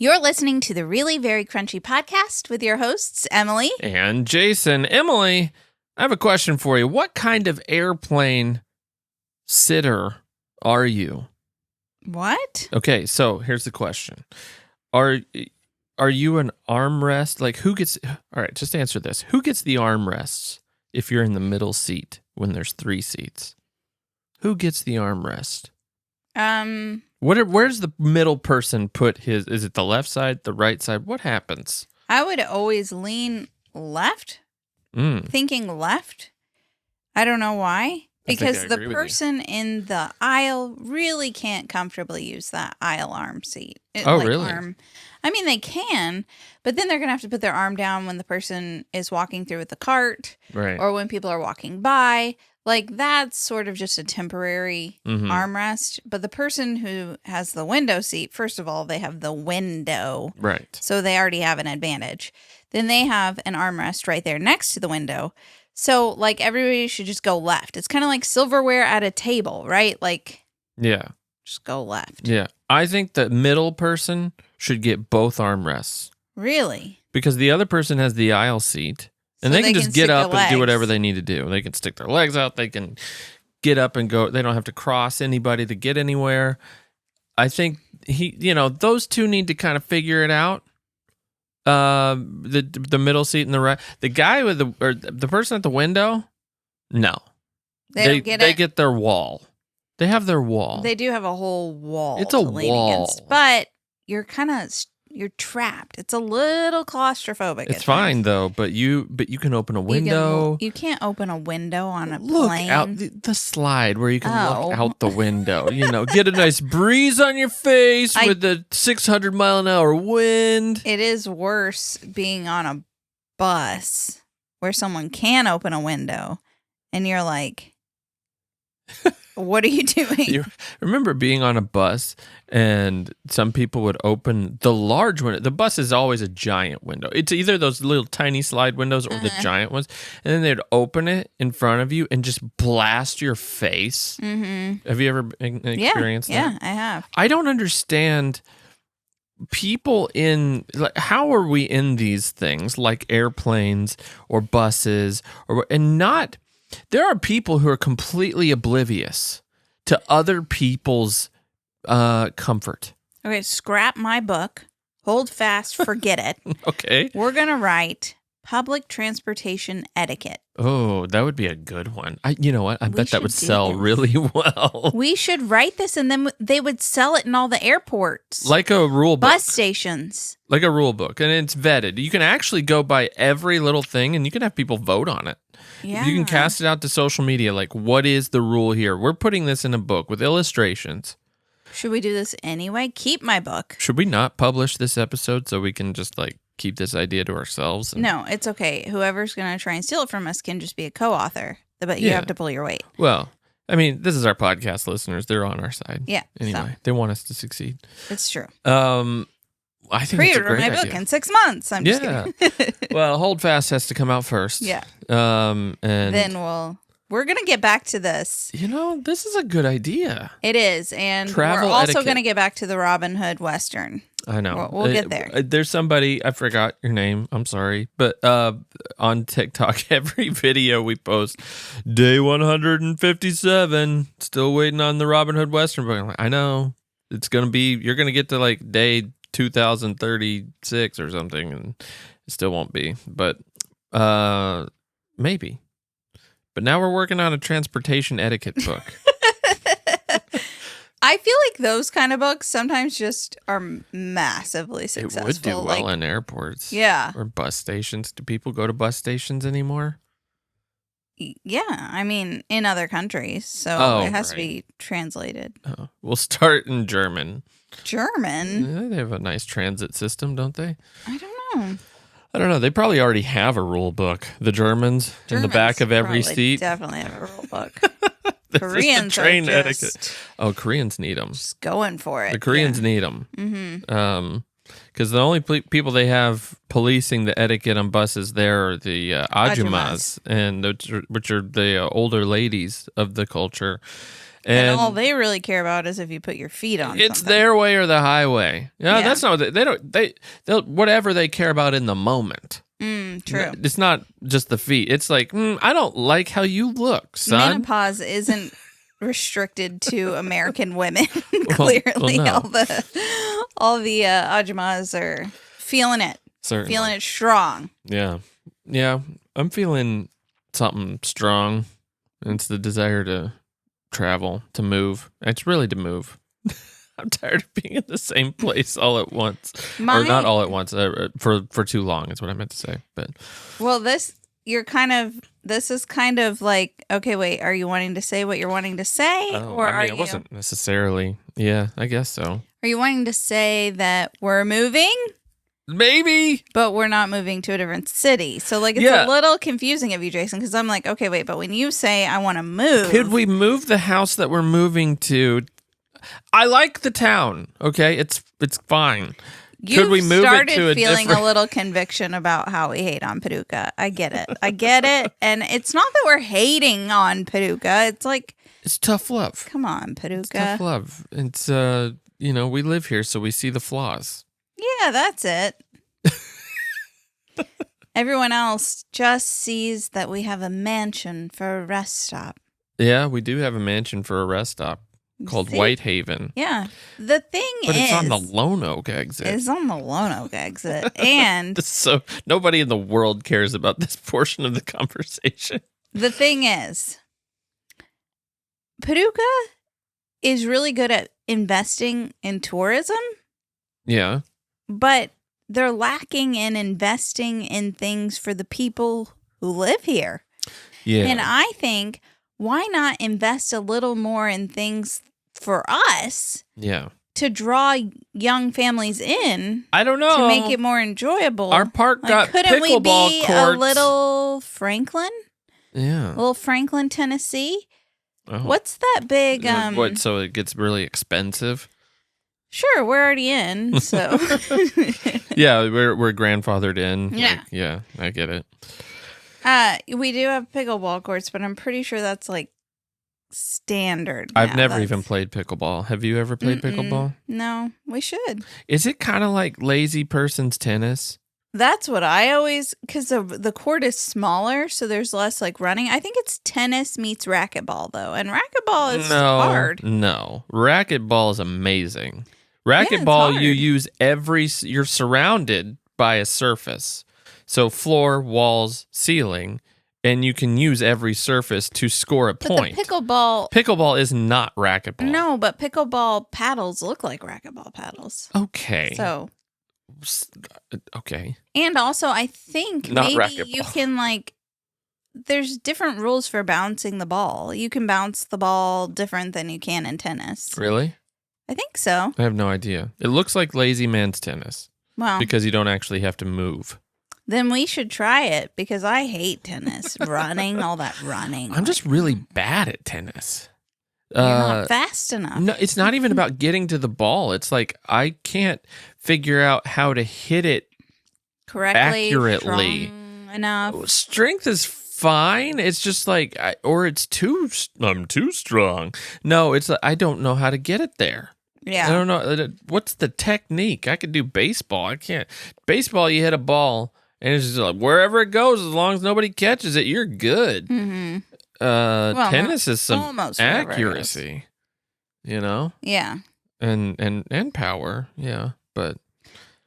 You're listening to the Really Very Crunchy podcast with your hosts, Emily and Jason. Emily, I have a question for you. What kind of airplane sitter are you? What? Okay, so here's the question. Are you an armrest? Like, who gets... All right, just answer this. Who gets the armrests if you're in the middle seat when there's 3 seats? Who gets the armrest? Where's the middle person put his... Is it the left side, the right side? What happens? I would always lean left, thinking left. I don't know why. Because the person in the aisle really can't comfortably use that aisle arm seat. Really? I mean, they can, but then they're going to have to put their arm down when the person is walking through with the cart, right? Or when people are walking by. Like, that's sort of just a temporary armrest. But the person who has the window seat, first of all, they have the window. Right. So they already have an advantage. Then they have an armrest right there next to the window. So, like, everybody should just go left. It's kind of like silverware at a table, right? Like, yeah. Just go left. Yeah. I think the middle person should get both armrests. Really? Because the other person has the aisle seat. And So they can just get up and do whatever legs. they need to do. They can stick their legs out. They can get up and go. They don't have to cross anybody to get anywhere. I think those two need to kind of figure it out. The middle seat and the right. The guy with the person at the window, no. They don't get it? They get their wall. They have their wall. They do have a whole wall. It's a to lean wall. against, but you're you're trapped. It's a little claustrophobic. It's fine though, but you can open a window. You can't open a window on a look plane. out the slide where you can look out the window. Get a nice breeze on your face with the 600-mile-an-hour wind. It is worse being on a bus where someone can open a window, and you're like, what are you doing? You remember being on a bus and some people would open the large window. The bus is always a giant window. It's either those little tiny slide windows or the giant ones. And then they'd open it in front of you and just blast your face. Mm-hmm. Have you ever experienced that? Yeah, I have. I don't understand people how are we in these things like airplanes or buses there are people who are completely oblivious to other people's comfort. Okay, scrap my book. Hold fast, forget it. Okay. We're going to write public transportation etiquette. Oh, that would be a good one. You know what? I bet that would sell this. really well. We should write this, and then they would sell it in all the airports. Like a rule book. Bus stations. Like a rule book. And it's vetted. You can actually go by every little thing, and you can have people vote on it. Yeah. You can cast it out to social media. Like, what is the rule here? We're putting this in a book with illustrations. Should we do this anyway? Keep my book. Should we not publish this episode so we can just, keep this idea to ourselves? No, it's okay. Whoever's going to try and steal it from us can just be a co-author, but you have to pull your weight. Well, I mean, this is our podcast listeners. They're on our side. Yeah. Anyway, they want us to succeed. It's true. I think it's a great my idea. book in 6 months. I'm just kidding. Well, Hold Fast has to come out first. Yeah. And then we're going to get back to this. This is a good idea. It is. And Travel we're also etiquette. going to get back to the Robin Hood Western. I know. We'll get there. There's somebody, I forgot your name, I'm sorry, but on TikTok, every video we post, day 157, still waiting on the Robin Hood Western book. I'm like, I know. It's going to be, you're going to get to day 2036 or something, and it still won't be. But maybe. But now we're working on a transportation etiquette book. I feel like those kind of books sometimes just are massively successful. It would do well in airports. Yeah. Or bus stations. Do people go to bus stations anymore? Yeah. I mean, in other countries. So it has to be translated. Oh. We'll start in German. German? They have a nice transit system, don't they? I don't know. I don't know. They probably already have a rule book. The Germans in the back of every seat. Definitely have a rule book. Koreans train etiquette. Oh, Koreans need them. Just going for it. The Koreans need them. Mm-hmm. Because the only people they have policing the etiquette on buses there are the ajumas, and which are the older ladies of the culture. And all they really care about is if you put your feet on it's something. their way or the highway. Yeah, that's not what they'll whatever they care about in the moment. True. It's not just the feet. It's like, I don't like how you look, son. Menopause isn't restricted to American women. Clearly, no. all the Ajumas are feeling it. Certainly. Feeling it strong. Yeah. I'm feeling something strong. It's the desire to travel, to move. It's really to move. I'm tired of being in the same place all at once, or not all at once, for too long. Is what I meant to say. But this is kind of like, okay, wait, are you wanting to say what you're wanting to say, I wasn't necessarily. Yeah, I guess so. Are you wanting to say that we're moving? Maybe, but we're not moving to a different city. So like, it's a little confusing of you, Jason, because I'm like, okay, wait, but when you say I want to move, could we move the house that we're moving to? I like the town. Okay, it's fine. Could we move it to a feeling different... a little conviction about how we hate on Paducah. I get it. And it's not that we're hating on Paducah. It's like, it's tough love. Come on, Paducah. It's tough love. It's we live here, so we see the flaws. Yeah, that's it. Everyone else just sees that we have a mansion for a rest stop. Yeah, we do have a mansion for a rest stop called Whitehaven. Yeah. The thing but it's on the Lone Oak exit. It's on the Lone Oak exit. And so nobody in the world cares about this portion of the conversation. The thing is, Paducah is really good at investing in tourism. Yeah. But they're lacking in investing in things for the people who live here. Yeah. And I think, why not invest a little more in things for us? Yeah. To draw young families in. I don't know. To make it more enjoyable. Our park got couldn't we be courts. A little Franklin? Yeah. A little Franklin, Tennessee? Oh. What's that big... What, so it gets really expensive? Sure, we're already in, so... Yeah, we're grandfathered in. Yeah. Yeah, I get it. We do have pickleball courts, but I'm pretty sure that's like standard. I've never even played pickleball. Have you ever played pickleball? No, we should. Is it kind of like lazy person's tennis? That's what I always, because the court is smaller, so there's less like running. I think it's tennis meets racquetball, though, and racquetball is hard. No, racquetball is amazing. Racquetball, you use you're surrounded by a surface. So floor, walls, ceiling, and you can use every surface to score a point. But pickleball is not racquetball. No, but pickleball paddles look like racquetball paddles. Okay. So. Okay. And also, I think not maybe racquetball. You can there's different rules for bouncing the ball. You can bounce the ball different than you can in tennis. Really? I think so. I have no idea. It looks like lazy man's tennis. Well, because you don't actually have to move. Then we should try it because I hate tennis. All that running. I'm just really bad at tennis. You're not fast enough. No, it's not even about getting to the ball. It's like I can't figure out how to hit it correctly, accurately enough. Strength is fine. It's just like, I'm too strong. No, it's like, I don't know how to get it there. Yeah. I don't know. What's the technique? I could do baseball. I can't. Baseball, you hit a ball, and it's just like, wherever it goes, as long as nobody catches it, you're good. Mm-hmm. Tennis is some accuracy, Yeah. And power, yeah. But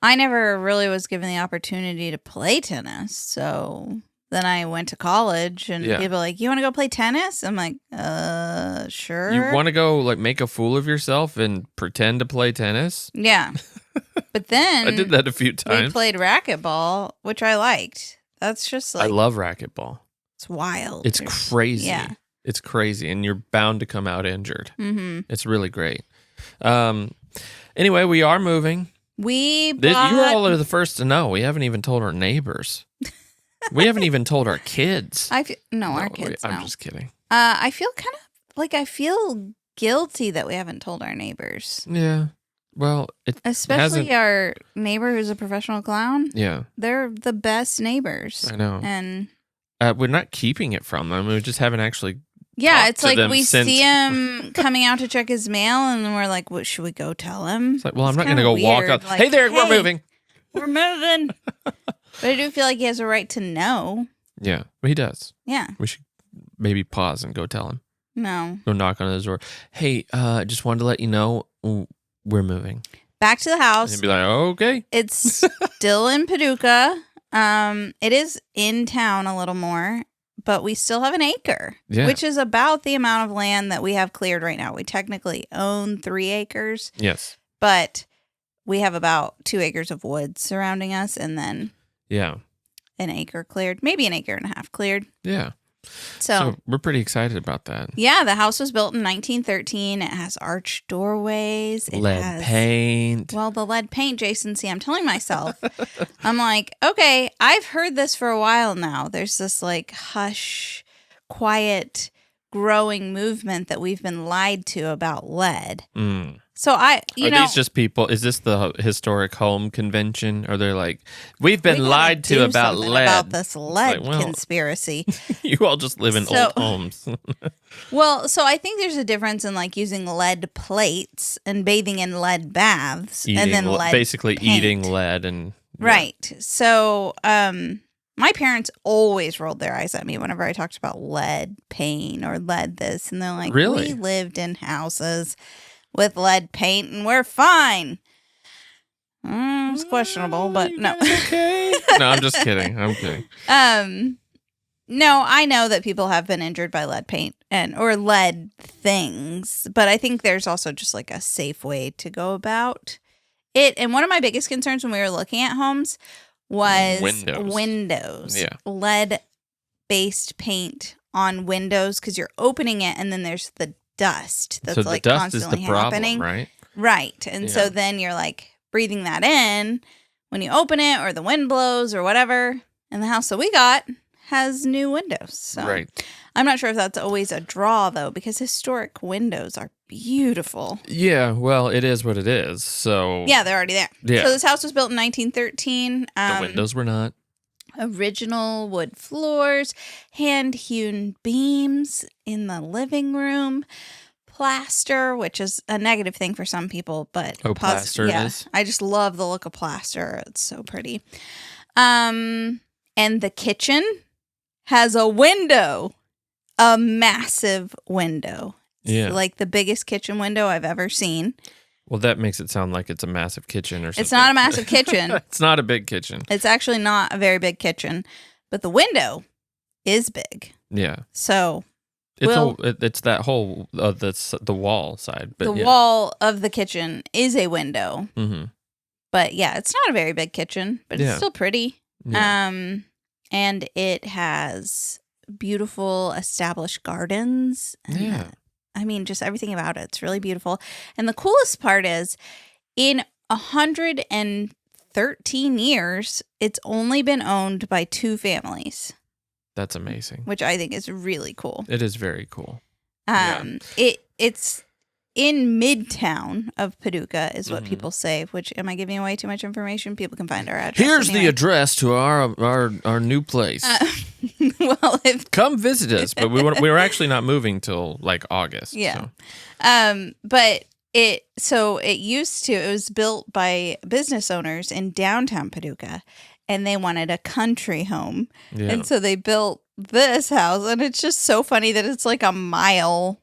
I never really was given the opportunity to play tennis, so then I went to college, and people were like, "You want to go play tennis?" I'm like, sure." You want to go make a fool of yourself and pretend to play tennis? Yeah. But then I did that a few times. We played racquetball, which I liked. That's just I love racquetball. It's wild. It's crazy. Yeah. It's crazy, and you're bound to come out injured. Mm-hmm. It's really great. Anyway, we are moving. You all are the first to know. We haven't even told our neighbors. We haven't even told our kids. Our kids. I'm just kidding. I feel kind of I feel guilty that we haven't told our neighbors. Yeah. Well, especially our neighbor who's a professional clown. Yeah. They're the best neighbors. I know. And we're not keeping it from them. We just haven't actually Yeah, it's like we see him coming out to check his mail, and we're like, "What should we go tell him?" It's like, well, I'm not going to go walk up. Like, hey there, we're moving. We're moving. But I do feel like he has a right to know. Yeah, well, he does. Yeah. We should maybe pause and go tell him. No. Go knock on his door. Hey, just wanted to let you know we're moving. Back to the house. And he'd be like, okay. It's still in Paducah. It is in town a little more. But we still have an acre, which is about the amount of land that we have cleared right now. We technically own 3 acres. Yes. But we have about 2 acres of woods surrounding us, and then an acre cleared, maybe an acre and a half cleared. Yeah. So we're pretty excited about that. Yeah, the house was built in 1913. It has arched doorways. It lead paint. Well, the lead paint, Jason, see, I'm telling myself. I'm like, okay, I've heard this for a while now. There's this like hush, quiet, growing movement that we've been lied to about lead. So are these just people? Is this the historic home convention? Or they're like, we've been lied to about lead. About this lead conspiracy. You all just live in old homes. Well, so I think there's a difference in like using lead plates and bathing in lead baths, and then lead basically paint. Eating lead and right. So, my parents always rolled their eyes at me whenever I talked about lead paint or lead this, and they're like, "Really? We lived in houses with lead paint, and we're fine." It's questionable, but no. Okay. No, I'm just kidding. I'm kidding. No, I know that people have been injured by lead paint or lead things, but I think there's also just like a safe way to go about it. And one of my biggest concerns when we were looking at homes was windows. Yeah. Lead-based paint on windows, because you're opening it and then there's the dust that's so like the dust constantly is the problem, happening. right? Right. And so then you're like breathing that in when you open it, or the wind blows or whatever. And the house that we got has new windows. So right. I'm not sure if that's always a draw, though, because historic windows are beautiful. Yeah, well, it is what it is. So yeah, they're already there. Yeah. So this house was built in 1913. The windows were not. Original wood floors, hand-hewn beams in the living room, plaster, which is a negative thing for some people, but plaster is. I just love the look of plaster. It's so pretty. And the kitchen has a window, a massive window. It's like the biggest kitchen window I've ever seen. Well, that makes it sound like it's a massive kitchen or something. It's not a massive kitchen. It's not a big kitchen. It's actually not a very big kitchen, but the window is big. Yeah. So it's that whole the wall side. But the wall of the kitchen is a window. Mm-hmm. But yeah, it's not a very big kitchen, but it's still pretty. Yeah. And it has beautiful established gardens. Yeah. I mean, just everything about it. It's really beautiful. And the coolest part is, in 113 years, it's only been owned by 2 families. That's amazing. Which I think is really cool. It is very cool. It's in Midtown of Paducah is what people say, which, am I giving away too much information? People can find our address. Here's the address to our new place. Well, come visit us, but we were actually not moving till like August. Yeah. So. But it was built by business owners in downtown Paducah, and they wanted a country home. Yeah. And so they built this house, and it's just so funny that it's like a mile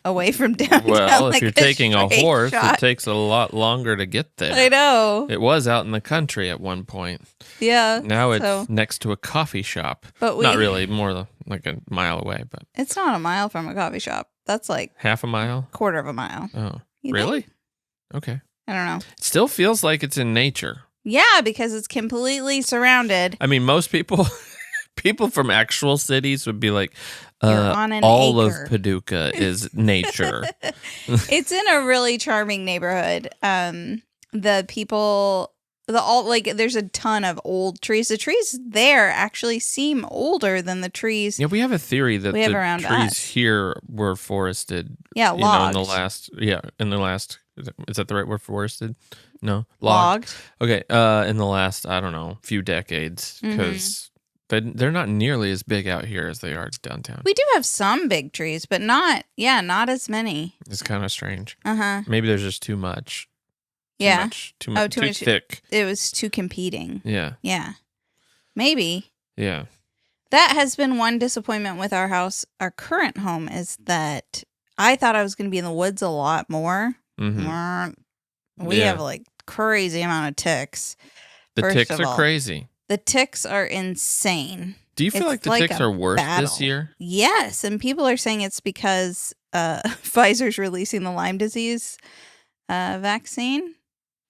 away from downtown. Well, if like you're taking a horse, shot. It takes a lot longer to get there. I know. It was out in the country at one point. Yeah. Now it's next to a coffee shop. But not really, more like a mile away. But it's not a mile from a coffee shop. That's like half a mile? Quarter of a mile. Oh, really? Think? Okay. I don't know. It still feels like it's in nature. Yeah, because it's completely surrounded. I mean, most people from actual cities would be like, all acre. Of Paducah is nature. It's in a really charming neighborhood. The people, there's a ton of old trees. The trees there actually seem older than the trees. Yeah, we have a theory that the trees us. Here were forested. Yeah, logged. In the last, is that the right word, forested? No, logged. Okay, in the last, I don't know, few decades, because They're not nearly as big out here as they are downtown. We do have some big trees, but not as many. It's kind of strange. Uh-huh. Maybe there's just too much. Too much thick. It was too competing. Yeah. Yeah. Maybe. Yeah. That has been one disappointment with our house. Our current home is that I thought I was going to be in the woods a lot more. Mm-hmm. We have like crazy amount of ticks. The ticks are crazy. The ticks are insane. Do you feel like the ticks are worse this year? Yes, and people are saying it's because Pfizer's releasing the Lyme disease vaccine.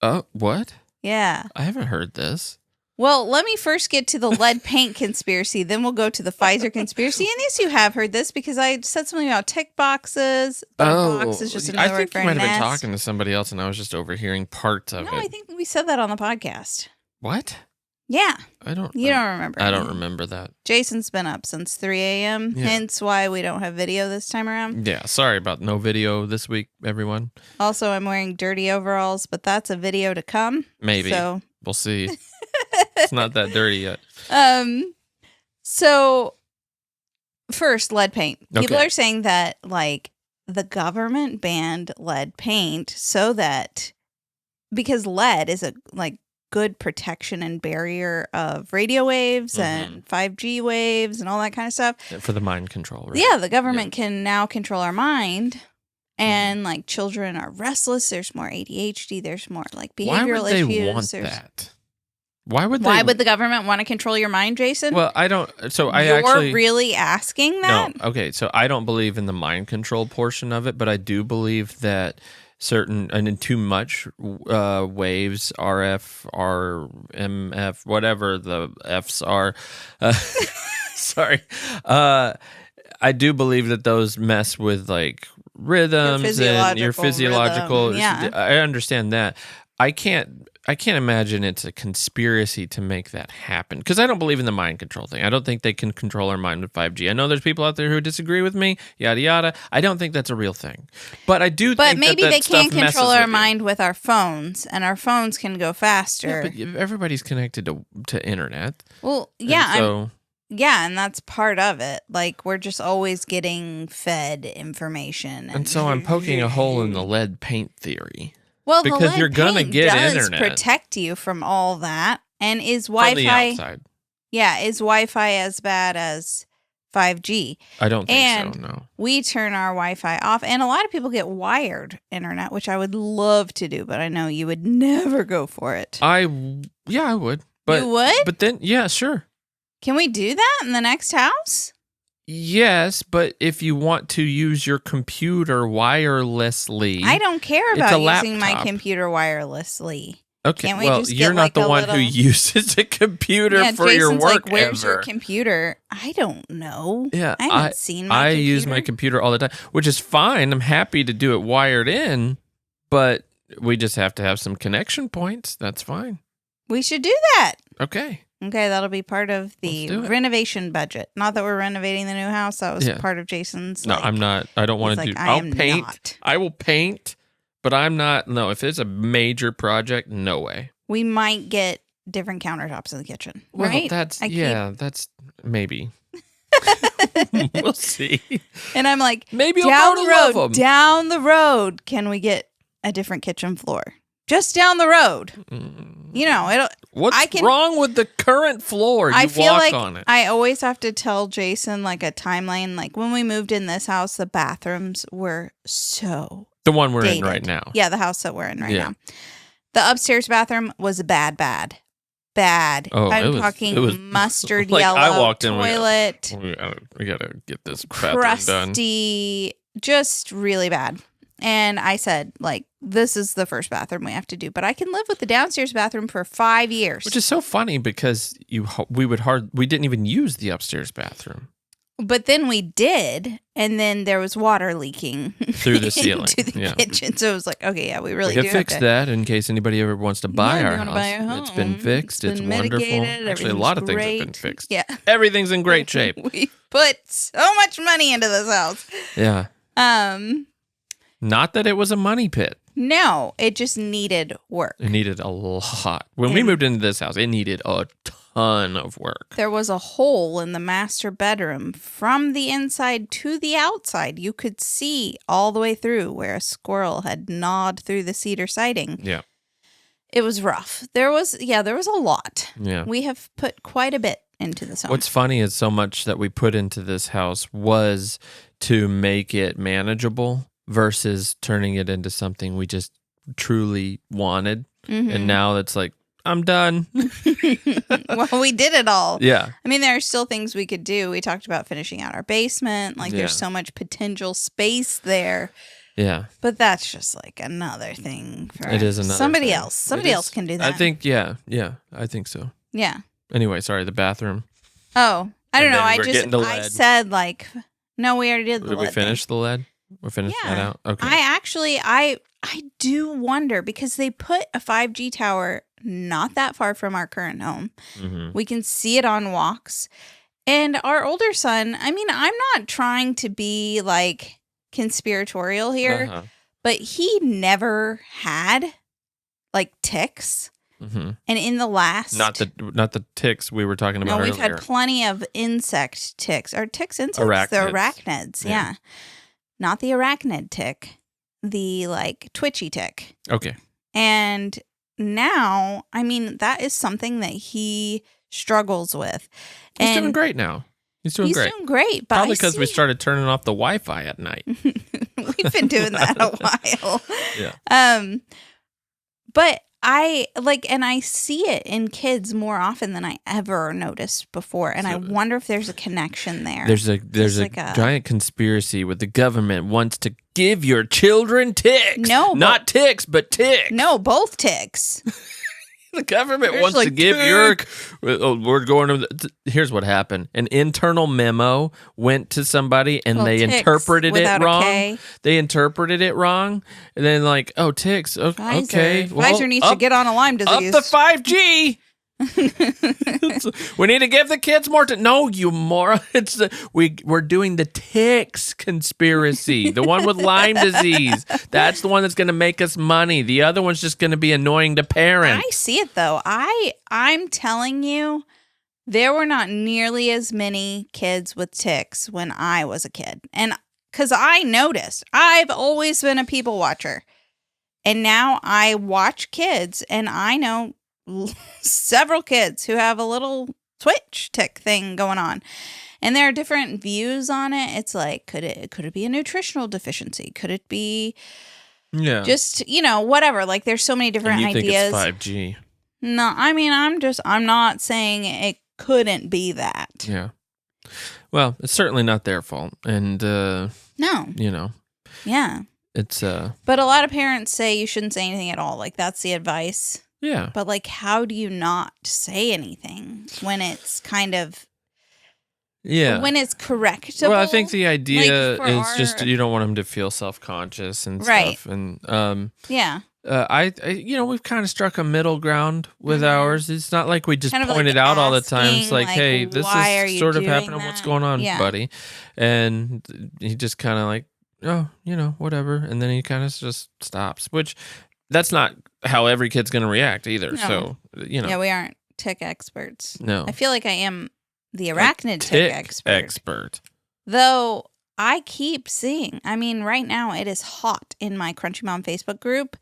Oh, what? Yeah. I haven't heard this. Well, let me first get to the lead paint conspiracy, then we'll go to the Pfizer conspiracy. And yes, you have heard this because I said something about tick boxes. Box is just another word for a nest. I think you might have been talking to somebody else and I was just overhearing parts of it. No, I think we said that on the podcast. What? Yeah. You don't remember. I don't remember that. Jason's been up since 3 a.m., hence why we don't have video this time around. Yeah, sorry about no video this week, everyone. Also, I'm wearing dirty overalls, but that's a video to come. Maybe. So. We'll see. It's not that dirty yet. So, first, lead paint. People are saying that, like, the government banned lead paint so that, because lead is a, like, good protection and barrier of radio waves and 5G waves and all that kind of stuff. For the mind control, right? Yeah, the government can now control our mind. And, like, children are restless. There's more ADHD. There's more, like, behavioral issues. Why would they want that? Why would the government want to control your mind, Jason? Well, I don't. So You're really asking that? No. Okay. So I don't believe in the mind control portion of it, but I do believe that certain and in too much waves, RF, RMF, whatever the Fs are. Sorry. I do believe that those mess with like rhythms and your physiological. Yeah. I understand that. I can't imagine it's a conspiracy to make that happen because I don't believe in the mind control thing. I don't think they can control our mind with 5G. I know there's people out there who disagree with me, yada, yada. I don't think that's a real thing. But I do think maybe that they can't control our mind with our phones, and our phones can go faster. Yeah, but everybody's connected to internet. Well, yeah. And that's part of it. Like, we're just always getting fed information. And so I'm poking a hole in the lead paint theory. Well, because you're gonna get does internet. Protect you from all that, and is Wi-Fi from the outside? Yeah, is Wi-Fi as bad as 5G? I don't think so. No, we turn our Wi-Fi off, and a lot of people get wired internet, which I would love to do, but I know you would never go for it. I would. But you would? But then, yeah, sure. Can we do that in the next house? Yes, but if you want to use your computer wirelessly... I don't care about using my computer wirelessly. Okay, you're not the one who uses a computer for your work like, where's your computer? I don't know. Yeah, I haven't seen my computer. I use my computer all the time, which is fine. I'm happy to do it wired in, but we just have to have some connection points. That's fine. We should do that. Okay. Okay, that'll be part of the renovation budget. Not that we're renovating the new house. That was part of Jason's. No, I'm not. I don't want to do. I'll paint. Not. I will paint, but I'm not. No, if it's a major project, no way. We might get different countertops in the kitchen. Well, right? That's maybe. We'll see. And I'm like, maybe down the road, can we get a different kitchen floor? Just down the road. You know, what's wrong with the current floor? I feel walk like on it. I always have to tell Jason like a timeline. Like when we moved in this house, the bathrooms were so the one we're dated. In right now. Yeah, the house that we're in right now. The upstairs bathroom was bad. Oh, I'm talking mustard yellow I walked toilet. We gotta get this bathroom done. Crusty, just really bad. And I said, like, this is the first bathroom we have to do, but I can live with the downstairs bathroom for 5 years. Which is so funny because we didn't even use the upstairs bathroom. But then we did, and then there was water leaking through the ceiling into the kitchen. So it was like, okay, yeah, we really do fix that in case anybody ever wants to buy our house. It's been fixed. It's wonderful. Actually, a lot of things have been fixed. Yeah, everything's in great shape. We put so much money into this house. Yeah. Not that it was a money pit. No, it just needed work. It needed a lot. When we moved into this house, it needed a ton of work. There was a hole in the master bedroom from the inside to the outside. You could see all the way through where a squirrel had gnawed through the cedar siding. Yeah. It was rough. There was a lot. Yeah. We have put quite a bit into this home. What's funny is so much that we put into this house was to make it manageable versus turning it into something we just truly wanted. Mm-hmm. And now it's like, I'm done. Well, we did it all. Yeah. I mean, there are still things we could do. We talked about finishing out our basement. Like, there's so much potential space there. Yeah. But that's just like another thing for it is another somebody thing. else. Somebody else can do that. I think, yeah, I think so. Yeah. Anyway, sorry, the bathroom. Oh, I don't know. I said like, no, we already did the lead. Did we finish the lead? We finished that out? Okay. I do wonder because they put a 5G tower not that far from our current home. Mm-hmm. We can see it on walks. And our older son, I mean, I'm not trying to be like conspiratorial here, but he never had like ticks. Mm-hmm. And in the last... Not the ticks we were talking about earlier. No, we've had plenty of insect ticks. Are ticks insects? Arachnids. They're arachnids, yeah. Not the arachnid tick. The, like, twitchy tick. Okay. And now, I mean, that is something that he struggles with. He's doing great now. He's doing great. But probably because we started turning off the Wi-Fi at night. We've been doing that a while. Yeah. But I see it in kids more often than I ever noticed before, and I wonder if there's a connection there. There's a giant conspiracy where the government wants to give your children ticks. No, not ticks, but ticks. No, both ticks. The government wants to give your... we're going to... Here's what happened. An internal memo went to somebody and they interpreted it wrong. They interpreted it wrong. And then like, oh, ticks. Okay. Pfizer needs to get on a Lyme disease. Up the 5G. We need to give the kids more. No, you moron! We're doing the ticks conspiracy, the one with Lyme disease. That's the one that's going to make us money. The other one's just going to be annoying to parents. I see it though. I'm telling you, there were not nearly as many kids with ticks when I was a kid, and because I noticed, I've always been a people watcher, and now I watch kids, and I know several kids who have a little twitch tick thing going on, and there are different views on it. It's like, could it be a nutritional deficiency? Could it be just whatever? Like, there's so many different ideas. Think it's 5G? No, I mean, I'm not saying it couldn't be that. Yeah. Well, it's certainly not their fault, and no, yeah, it's But a lot of parents say you shouldn't say anything at all. Like, that's the advice. Yeah. But, like, how do you not say anything when it's kind of... Yeah. When it's correctable? Well, I think the idea is just you don't want them to feel self-conscious and stuff. And, yeah. We've kind of struck a middle ground with ours. It's not like we just kind of point it out all the time. It's like, hey, this is sort of happening. What's going on, buddy? And he just kind of like, oh, whatever. And then he kind of just stops, which... That's not how every kid's going to react either. No. So, Yeah, we aren't tick experts. No. I feel like I am the arachnid tick expert. Though I keep seeing, I mean, right now it is hot in my Crunchy Mom Facebook group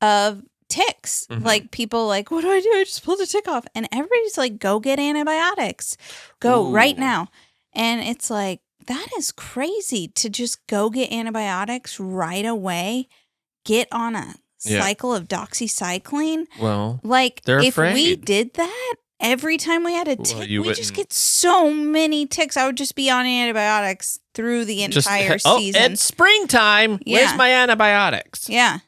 of ticks. Mm-hmm. Like, people like, what do? I just pulled a tick off. And everybody's like, go get antibiotics. Go right now. And it's like, that is crazy to just go get antibiotics right away. Get on a cycle of doxycycline. Well, like, if afraid. We did that every time we had a tick, we just get so many ticks. I would just be on antibiotics through the entire season. It's springtime. Yeah. Where's my antibiotics? Yeah.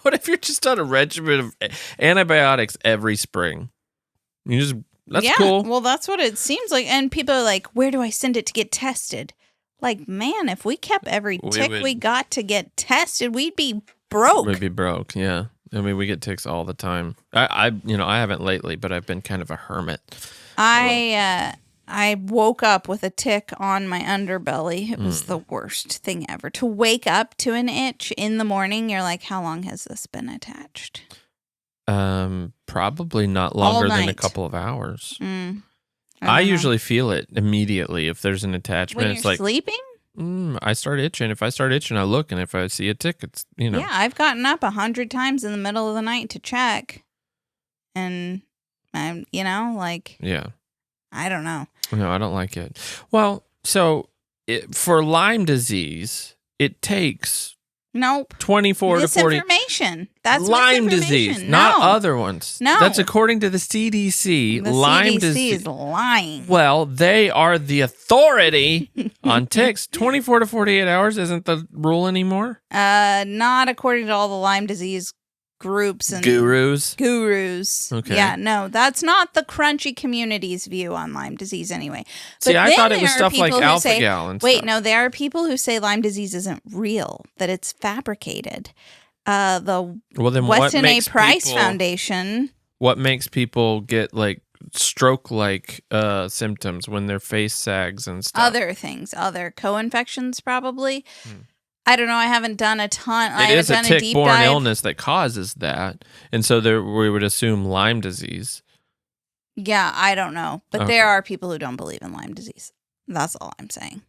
What if you're just on a regimen of antibiotics every spring? That's cool. Well, that's what it seems like. And people are like, where do I send it to get tested? Like, man, if we kept every tick we got to get tested, we'd be broke. We'd be broke, yeah. I mean, we get ticks all the time. I haven't lately, but I've been kind of a hermit. I woke up with a tick on my underbelly. It was the worst thing ever. To wake up to an itch in the morning, you're like, how long has this been attached? Probably not longer than a couple of hours. I usually feel it immediately if there's an attachment. When you're sleeping? I start itching. If I start itching, I look, and if I see a tick, it's, Yeah, I've gotten up 100 times in the middle of the night to check. And, Yeah. I don't know. No, I don't like it. Well, so for Lyme disease, it takes... Nope. 24 to 40. Misinformation. That's Lyme disease, not other ones. No. That's according to the CDC. The Lyme CDC disease is lying. Well, they are the authority on ticks. 24 to 48 hours isn't the rule anymore? Not according to all the Lyme disease groups and gurus. Okay. Yeah, no, that's not the crunchy community's view on Lyme disease anyway. But see, I thought it was stuff like alpha-gal and wait, stuff. no, there are people who say Lyme disease isn't real, that it's fabricated. The Weston A. Price Foundation. What makes people get like stroke-like symptoms when their face sags and stuff? Other things, other co-infections probably. I don't know. I haven't done a ton. It is a tick-borne illness that causes that. And so we would assume Lyme disease. Yeah, I don't know. But there are people who don't believe in Lyme disease. That's all I'm saying.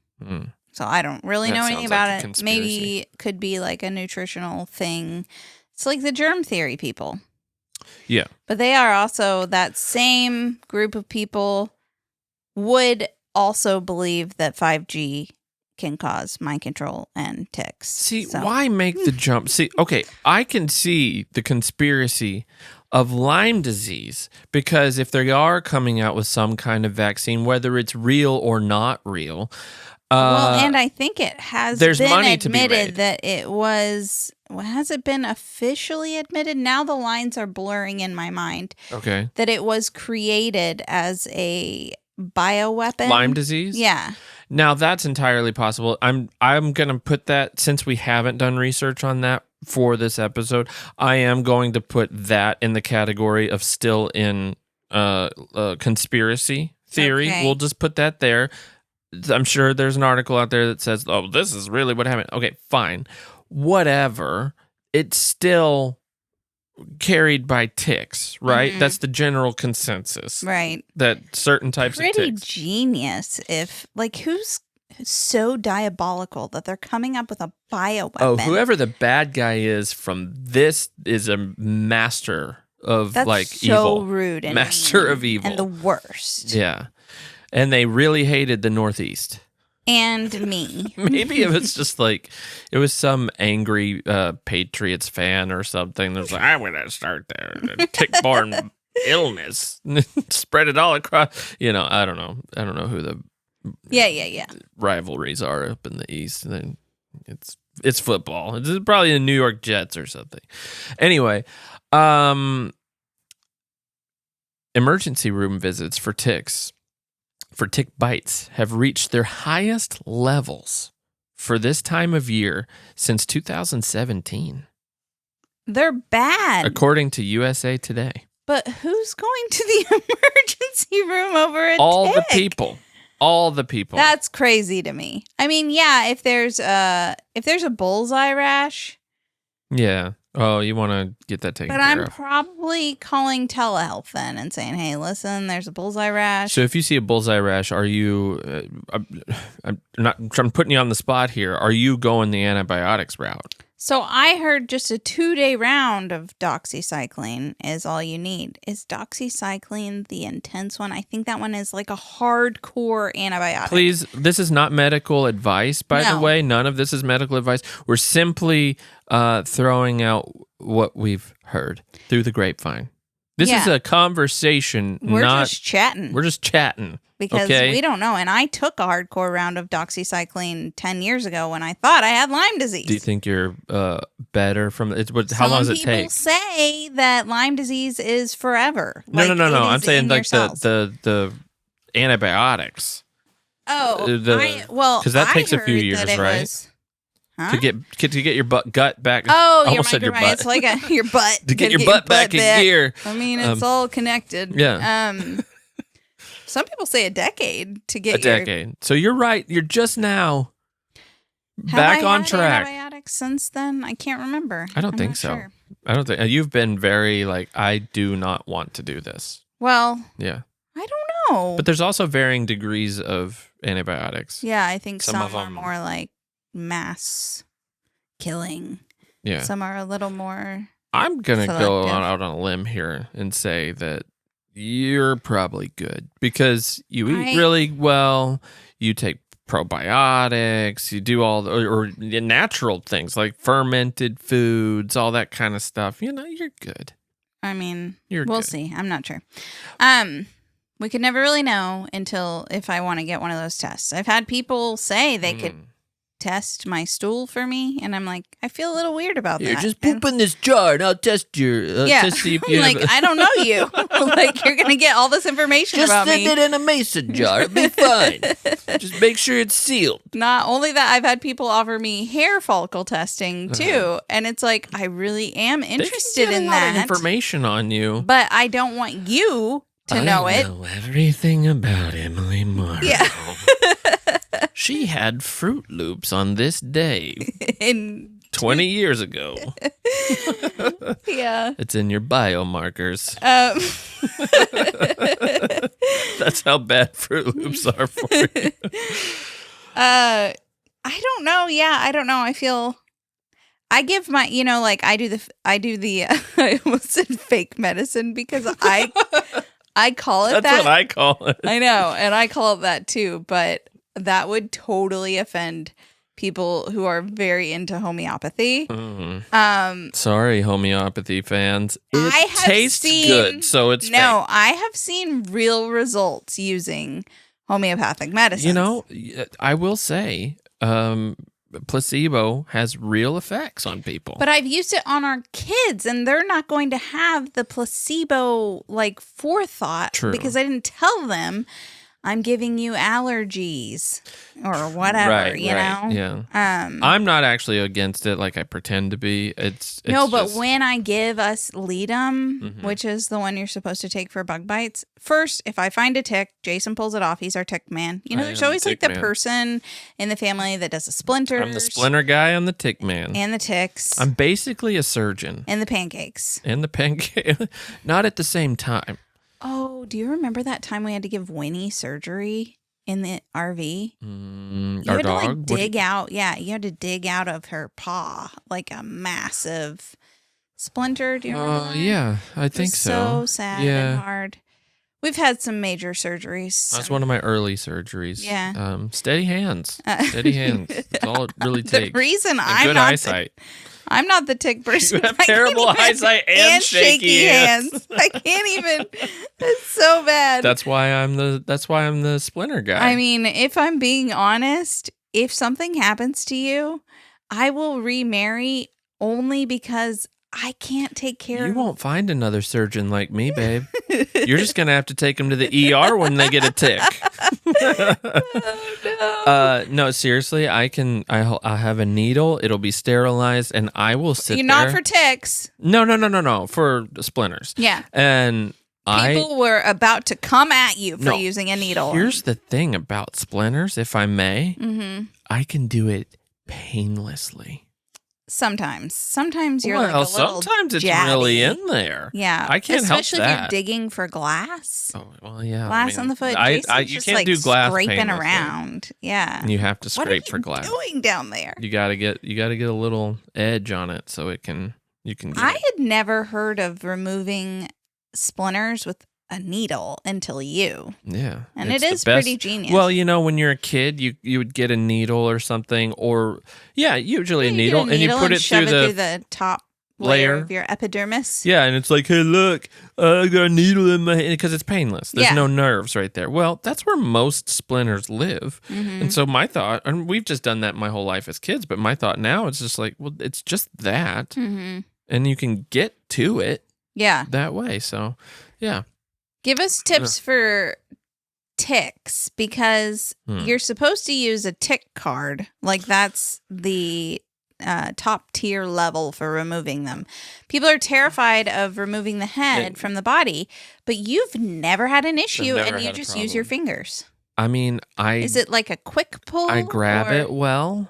So I don't really know anything about it. Maybe it could be like a nutritional thing. It's like the germ theory people. Yeah. But they are also, that same group of people would also believe that 5G can cause mind control and ticks. See, why make the jump? See, okay, I can see the conspiracy of Lyme disease because if they are coming out with some kind of vaccine, whether it's real or not real. And I think it has been admitted that it was. Has it been officially admitted? Now the lines are blurring in my mind. Okay. That it was created as a bioweapon. Lyme disease? Yeah. Now that's entirely possible. I'm going to put that, since we haven't done research on that for this episode, I am going to put that in the category of still in conspiracy theory. Okay. We'll just put that there. I'm sure there's an article out there that says, "Oh, this is really what happened." Okay, fine. Whatever. It's still carried by ticks, right? Mm-hmm. That's the general consensus. Right. That certain types of ticks. Pretty genius if, like, who's so diabolical that they're coming up with a bioweapon? Oh, whoever the bad guy is from this is a master of, that's like, so evil. Rude and master mean of evil. And the worst. Yeah. And they really hated the Northeast. And me. Maybe it was just like, it was some angry Patriots fan or something that was like, I'm going to start there. Tick-borne illness. Spread it all across. I don't know. I don't know who the rivalries are up in the East. And it's football. It's probably the New York Jets or something. Anyway, emergency room visits for ticks. For tick bites have reached their highest levels for this time of year since 2017. They're bad. According to USA Today. But who's going to the emergency room over a All tick? All the people. That's crazy to me. I mean, yeah, if there's a bullseye rash. Yeah. Oh, you want to get that taken care of. But I'm probably calling telehealth then and saying, hey, listen, there's a bullseye rash. So if you see a bullseye rash, are you, I'm putting you on the spot here, are you going the antibiotics route? So I heard just a 2-day round of doxycycline is all you need. Is doxycycline the intense one? I think that one is like a hardcore antibiotic. Please, this is not medical advice, by the way. None of this is medical advice. We're simply throwing out what we've heard through the grapevine. This is a conversation. We're just chatting. We're just chatting. Because we don't know. And I took a hardcore round of doxycycline 10 years ago when I thought I had Lyme disease. Do you think you're better from it? How long does it take? Some people say that Lyme disease is forever. No. I'm saying like the antibiotics. Oh, because that takes a few years, right? To get your gut back. Oh, I your almost said your butt. It's like your butt. To get your butt back in gear. I mean, it's all connected. Yeah. Some people say a decade to get a decade. So you're right. You're just now back on track. Have I had antibiotics since then? I can't remember. I don't think so. Sure. I don't think you've been very like, I do not want to do this. Well, yeah. I don't know. But there's also varying degrees of antibiotics. Yeah, I think some of them are more like mass killing. Yeah. Some are a little more I'm going to go selective. out on a limb here and say that you're probably good because you eat really well, you take probiotics, you do all or natural things like fermented foods, all that kind of stuff. You know, you're good. I mean, we'll good. See. I'm not sure. We could never really know until if I want to get one of those tests. I've had people say they could test my stool for me, and I'm like, I feel a little weird about that. Just poop in this jar, and I'll test your. Test see if you like I don't know you. Like you're gonna get all this information about me. Just send it in a mason jar. It'll be fine. Just make sure it's sealed. Not only that, I've had people offer me hair follicle testing too, and it's like I really am interested in that. Of information on you, but I don't want you to know it. I know everything about Emily Morrow. Yeah. She had Fruit Loops on this day in 20 years ago. Yeah. It's in your biomarkers. That's how bad Fruit Loops are for you. I don't know. Yeah, I don't know. I feel I give my, like I do the I almost said fake medicine because I call it That's what I call it. I know, and I call it that too, but that would totally offend people who are very into homeopathy. Sorry, homeopathy fans. It tastes good, so it's fake. I have seen real results using homeopathic medicine. I will say, placebo has real effects on people. But I've used it on our kids, and they're not going to have the placebo forethought. True. Because I didn't tell them I'm giving you allergies or whatever, you know? Yeah. I'm not actually against it like I pretend to be. It's but when I give us Leadum, which is the one you're supposed to take for bug bites, first, if I find a tick, Jason pulls it off. He's our tick man. There's always the person in the family that does the splinters. I'm the splinter guy. I'm the tick man. And the ticks. I'm basically a surgeon. And the pancakes. Not at the same time. Oh, do you remember that time we had to give Winnie surgery in the RV? You had dog? to dig out. Yeah, you had to dig out of her paw like a massive splinter. Do you remember that? Yeah, I think so. So sad and hard. We've had some major surgeries. That's one of my early surgeries. Yeah. Steady hands. Steady hands. That's all it really takes. The reason good eyesight. I'm not the tick person. You have terrible eyesight and shaky hands. I can't even. It's so bad. That's why I'm the splinter guy. I mean, if I'm being honest, if something happens to you, I will remarry only because I can't take care of. You won't find another surgeon like me, babe. You're just gonna have to take them to the ER when they get a tick. Oh, no. No, seriously, I'll have a needle. It'll be sterilized, and I will sit. You're there. not for ticks. No, for splinters. Yeah, and people were about to come at you for using a needle. Here's the thing about splinters, if I may, I can do it painlessly. Sometimes you're like a little sometimes it's jabby. really in there. Yeah, I can't help that. Especially if you're digging for glass. Oh well, yeah. Glass on the foot. You can't do glass scraping around. Yeah, and you have to scrape for glass. What are you doing down there? You gotta get a little edge on it so you can. I had never heard of removing splinters with a needle until you. Yeah. And it is pretty genius. Well, when you're a kid, you would get a needle or something, or usually a needle, and you put it through the top layer of your epidermis. Yeah, and it's like, hey, look, I got a needle in my hand, because it's painless. There's no nerves right there. Well, that's where most splinters live. And so my thought, and we've just done that my whole life as kids, but my thought now is just like, well, it's just that, and you can get to it that way. So, yeah. Give us tips for ticks, because you're supposed to use a tick card. Like that's the top tier level for removing them. People are terrified of removing the head from the body, but you've never had an issue and you just use your fingers. I mean, is it like a quick pull? I grab it well.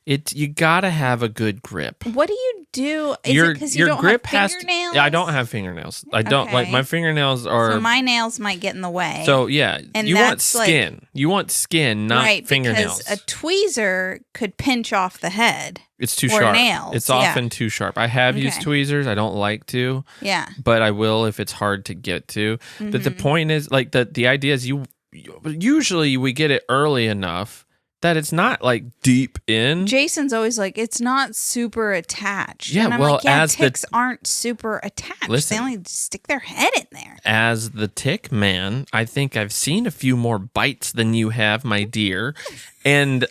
You gotta have a good grip. What do you do? Is it because you don't have fingernails? I don't have fingernails. I don't like my fingernails are. So my nails might get in the way. So yeah, and you want skin. You want skin, not fingernails. Because a tweezer could pinch off the head. It's too sharp. Nails. It's often too sharp. I have used tweezers. I don't like to. Yeah. But I will if it's hard to get to. But the point is, like the idea is, usually we get it early enough that it's not like deep in. Jason's always like, it's not super attached. Yeah, and I'm well, like, as ticks aren't super attached. Listen, they only stick their head in there. As the tick man, I think I've seen a few more bites than you have, my dear. And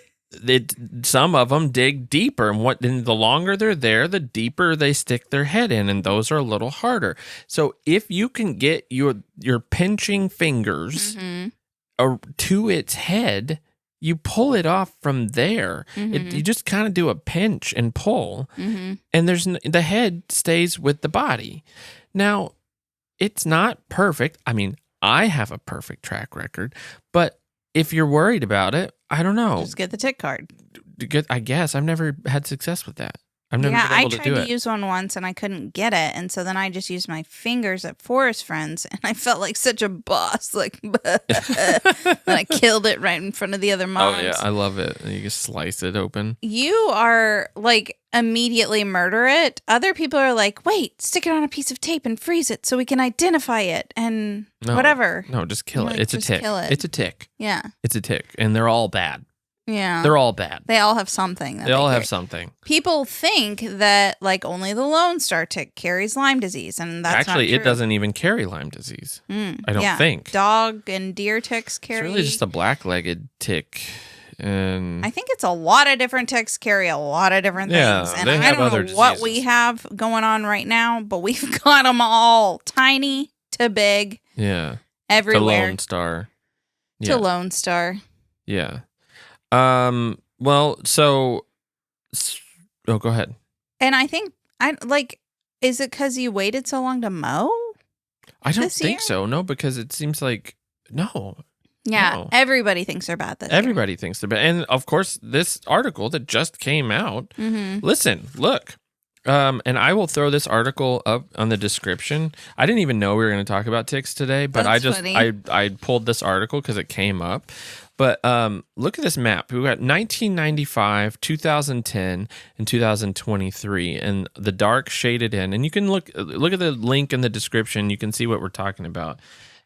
some of them dig deeper. And the longer they're there, the deeper they stick their head in. And those are a little harder. So if you can get your pinching fingers to its head, you pull it off from there. You just kind of do a pinch and pull, and the head stays with the body. Now, it's not perfect. I mean, I have a perfect track record, but if you're worried about it, I don't know. Just get the tick card. I guess I've never had success with that. I've never been able to do it. I tried to use one once and I couldn't get it. And so then I just used my fingers at Forest Friends and I felt like such a boss. Like, and I killed it right in front of the other moms. Oh, yeah. I love it. You just slice it open. You are like immediately murder it. Other people are like, wait, stick it on a piece of tape and freeze it so we can identify it and whatever. No, just kill it. Like, it's a tick. It's a tick. Yeah. It's a tick. And they're all bad. Yeah. They're all bad. They all have something. They all have something. People think that like only the Lone Star tick carries Lyme disease, and that's actually not true. It doesn't even carry Lyme disease. I don't think. Dog and deer ticks carry. It's really just a black-legged tick. And I think it's a lot of different ticks carry a lot of different things. And they have I don't know what we have going on right now, but we've got them all tiny to big. Yeah. Everywhere. To Lone Star. To Lone Star. Yeah. Well, so, go ahead. And I think, is it because you waited so long to mow? I don't think so. No, because it seems like, no. Yeah, no. Everybody thinks they're bad this year. Everybody thinks they're bad. And of course, this article that just came out, listen, look. And I will throw this article up on the description. I didn't even know we were going to talk about ticks today, but I pulled this article because it came up. But look at this map. We've got 1995, 2010, and 2023, and the dark shaded in. And you can look at the link in the description. You can see what we're talking about.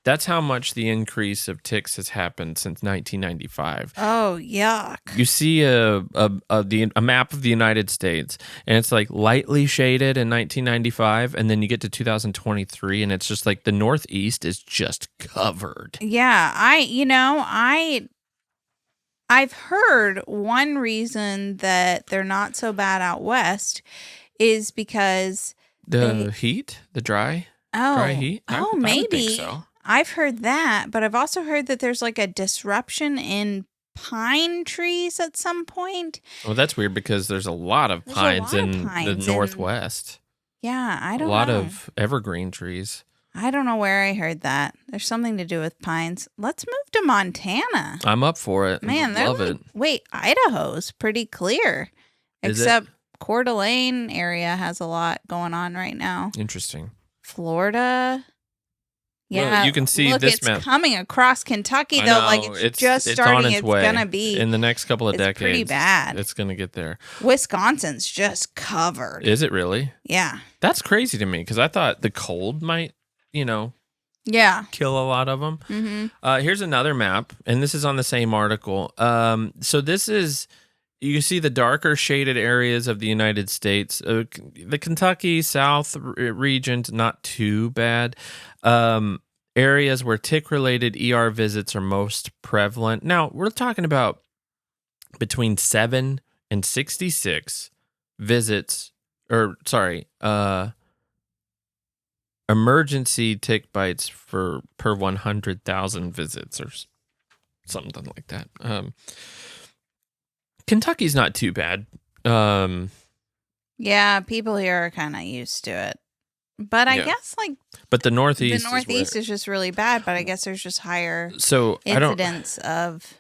That's how much the increase of ticks has happened since 1995. Oh, yuck. You see a map of the United States, and it's like lightly shaded in 1995, and then you get to 2023, and it's just like the Northeast is just covered. Yeah, I've heard one reason that they're not so bad out west is because the heat, the dry heat. Maybe. I would think so. I've heard that, but I've also heard that there's like a disruption in pine trees at some point. Well, that's weird because there's a lot of pines in the Northwest. Yeah, I don't know. A lot of evergreen trees. I don't know where I heard that. There's something to do with pines. Let's move to Montana. I'm up for it. Man, love it. Wait, Idaho's pretty clear. Except Coeur d'Alene area has a lot going on right now. Interesting. Florida. Yeah, well, you can see this map. It's coming across Kentucky, though. Like, it's just starting. On its way. Going to be. In the next couple of decades. Pretty bad. It's going to get there. Wisconsin's just covered. Is it really? Yeah. That's crazy to me because I thought the cold might, kill a lot of them. Mm-hmm. Here's another map, and this is on the same article. So this is... You can see the darker shaded areas of the United States. The Kentucky South region, not too bad. Areas where tick-related ER visits are most prevalent. Now, we're talking about between 7 and 66 visits, emergency tick bites per 100,000 visits or something like that. Kentucky's not too bad. Yeah, people here are kind of used to it. But I guess but the Northeast is just really bad, but I guess there's just higher incidence of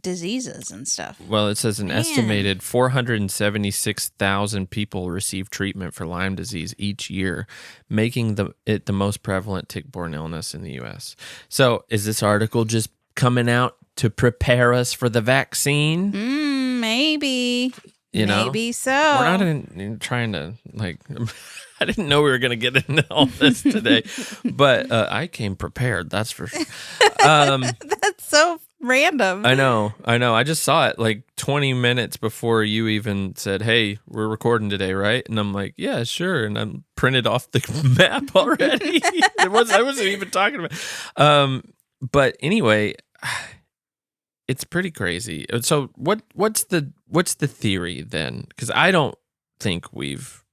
diseases and stuff. Well, it says an estimated 476,000 people receive treatment for Lyme disease each year, making it the most prevalent tick-borne illness in the U.S. So is this article just coming out to prepare us for the vaccine? Maybe. Maybe so. We're not trying to, like... I didn't know we were going to get into all this today, but I came prepared, that's for sure. That's so random. I know. I just saw it like 20 minutes before you even said, hey, we're recording today, right? And I'm like, yeah, sure. And I'm printed off the map already. I wasn't even talking about but anyway, it's pretty crazy. So what's the theory then? Because I don't think we've